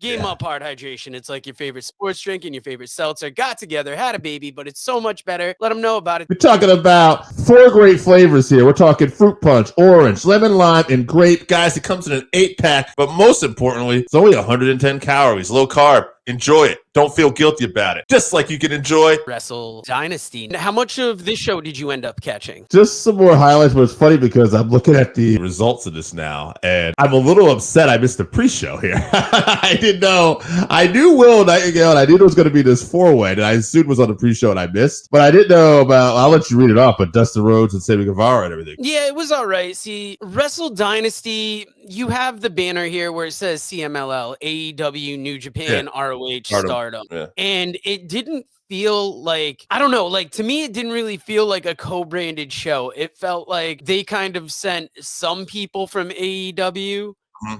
Game up hard hydration. It's like your favorite sports drink and your favorite seltzer got together, had a baby, but it's so much better. Let them know about it. We're talking about 4 great flavors here. We're talking fruit punch, orange, lemon lime, and grape. Guys, it comes in an 8-pack, but most importantly, it's only 110 calories, low carb. Enjoy it. Don't feel guilty about it. Just like you can enjoy Wrestle Dynasty. How much of this show did you end up catching? Just some more highlights, but it's funny because I'm looking at the results of this now, and I'm a little upset I missed the pre-show here. I didn't know. I knew Will Nightingale, and I knew it was going to be this 4-way, and I assumed it was on the pre-show, and I missed. But I didn't know about, I'll let you read it off, but Dustin Rhodes and Sammy Guevara and everything. Yeah, it was all right. See, Wrestle Dynasty, you have the banner here where it says CMLL, AEW, New Japan, ROH, Stardom. Yeah. And it didn't feel like, I don't know, like to me, it didn't really feel like a co-branded show. It felt like they kind of sent some people from AEW,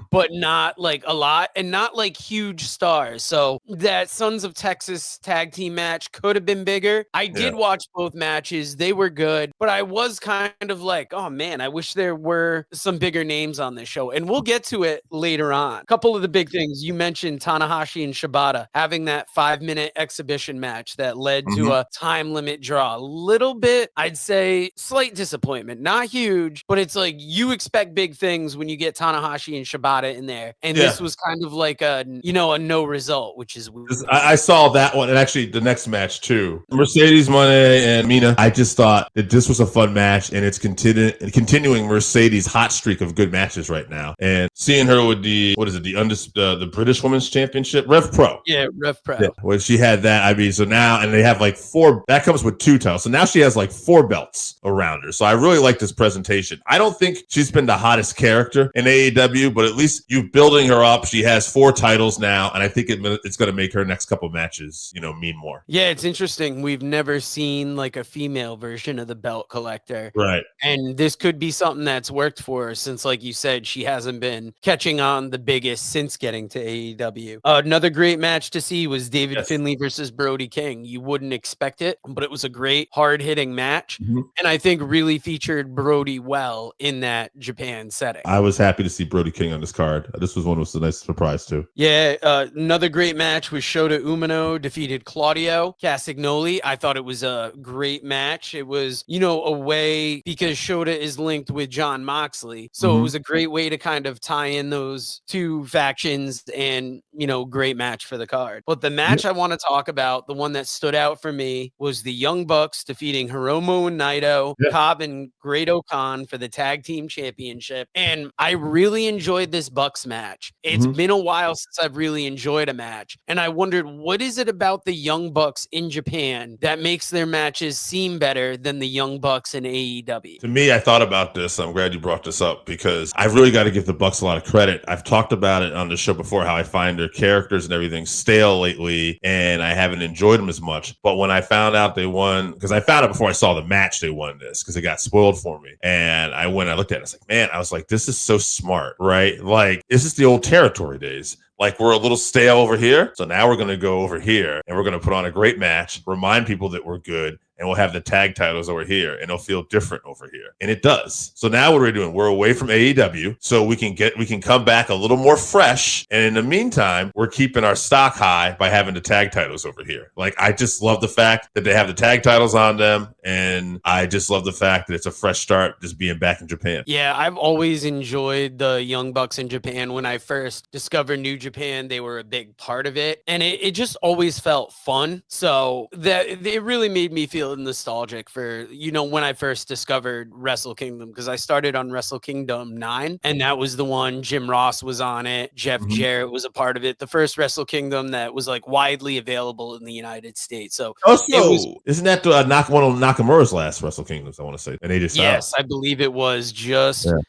but not like a lot and not like huge stars. So that Sons of Texas tag team match could have been bigger. I did watch both matches. They were good, but I was kind of like, oh man, I wish there were some bigger names on this show. And we'll get to it later on. A couple of the big things you mentioned, Tanahashi and Shibata having that 5-minute exhibition match that led to a time limit draw. A little bit, I'd say slight disappointment, not huge, but it's like you expect big things when you get Tanahashi and Shibata in there, and this was kind of like a no result, which is weird. I saw that one, and actually the next match too, Mercedes Moné and Mina. I just thought that this was a fun match, and it's continuing Mercedes' hot streak of good matches right now, and seeing her with the the British Women's Championship, Rev Pro, Rev Pro, when she had that. I mean, so now, and they have like 4. That comes with 2 titles, so now she has like 4 belts around her. So I really like this presentation. I don't think she's been the hottest character in AEW, but at least you building her up. She has 4 titles now, and I think it's going to make her next couple matches, mean more. Yeah, it's interesting. We've never seen like a female version of the belt collector. Right. And this could be something that's worked for her since, like you said, she hasn't been catching on the biggest since getting to AEW. Another great match to see was David Finlay versus Brody King. You wouldn't expect it, but it was a great hard-hitting match. And I think really featured Brody well in that Japan setting. I was happy to see Brody King on this card. This was a nice surprise too. Yeah, another great match was Shota Umino defeated Claudio Castagnoli. I thought it was a great match. It was, a way because Shota is linked with Jon Moxley. So it was a great way to kind of tie in those 2 factions and, great match for the card. But the match I want to talk about, the one that stood out for me, was the Young Bucks defeating Hiromu and Naito, Cobb and Great O'Khan for the tag team championship. And I really enjoyed this Bucks match. It's been a while since I've really enjoyed a match. And I wondered, what is it about the Young Bucks in Japan that makes their matches seem better than the Young Bucks in AEW? To me, I thought about this. I'm glad you brought this up because I've really got to give the Bucks a lot of credit. I've talked about it on the show before, how I find their characters and everything stale lately, and I haven't enjoyed them as much. But when I found out they won, because I found out before I saw the match they won this, because it got spoiled for me. And I looked at it, I was like, this is so smart, right? Like, this is the old territory days. Like, we're a little stale over here, so now we're going to go over here, and we're going to put on a great match, remind people that we're good, and we'll have the tag titles over here, and it'll feel different over here. And it does. So now what are we doing? We're away from AEW, so we can come back a little more fresh. And in the meantime, we're keeping our stock high by having the tag titles over here. Like, I just love the fact that they have the tag titles on them, and I just love the fact that it's a fresh start just being back in Japan. Yeah, I've always enjoyed the Young Bucks in Japan. When I first discovered New Japan, they were a big part of it, and it just always felt fun. So that it really made me feel nostalgic for, when I first discovered Wrestle Kingdom, because I started on Wrestle Kingdom 9, and that was the one Jim Ross was on it. Jeff Jarrett was a part of it. The first Wrestle Kingdom that was like widely available in the United States. So isn't that one of Nakamura's last Wrestle Kingdoms, I want to say, and AJ Styles? Yes, I believe it was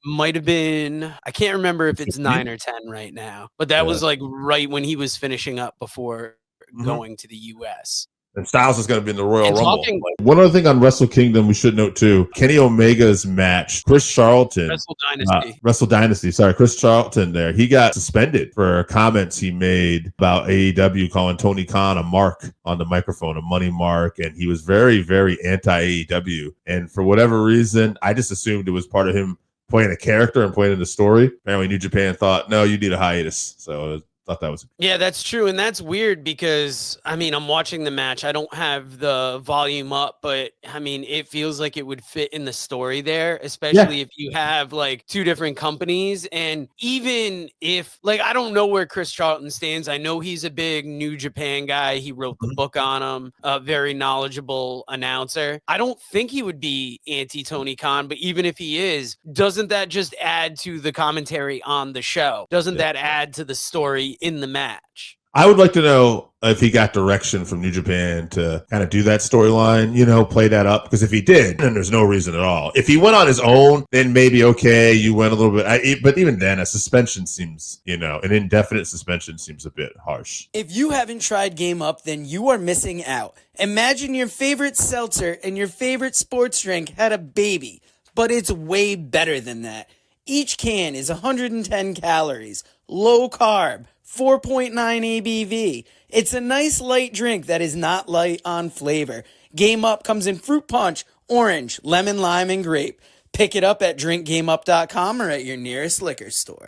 might have been, I can't remember if it's 9 or 10 right now, but that was like right when he was finishing up before going to the US. And Styles is going to be in the Royal Rumble. One other thing on Wrestle Kingdom we should note too, Kenny Omega's match, Chris Charlton. Wrestle Dynasty. Sorry, Chris Charlton there. He got suspended for comments he made about AEW, calling Tony Khan a mark on the microphone, a money mark. And he was very, very anti-AEW. And for whatever reason, I just assumed it was part of him playing a character and playing in the story. Apparently New Japan thought, no, you need a hiatus. So thought that was. Yeah, that's true. And that's weird because, I mean, I'm watching the match. I don't have the volume up, but I mean, it feels like it would fit in the story there, especially if you have like two different companies. And even if, like, I don't know where Chris Charlton stands. I know he's a big New Japan guy. He wrote the book on him, a very knowledgeable announcer. I don't think he would be anti Tony Khan, but even if he is, doesn't that just add to the commentary on the show? Doesn't that add to the story in the match? I would like to know if he got direction from New Japan to kind of do that storyline, play that up. Because if he did, then there's no reason at all. If he went on his own, then maybe, okay, you went a little bit. But even then, a suspension seems, an indefinite suspension seems a bit harsh. If you haven't tried Game Up, then you are missing out. Imagine your favorite seltzer and your favorite sports drink had a baby, but it's way better than that. Each can is 110 calories, low carb, 4.9 ABV. It's a nice light drink that is not light on flavor. Game Up comes in fruit punch, orange, lemon, lime, and grape. Pick it up at drinkgameup.com or at your nearest liquor store.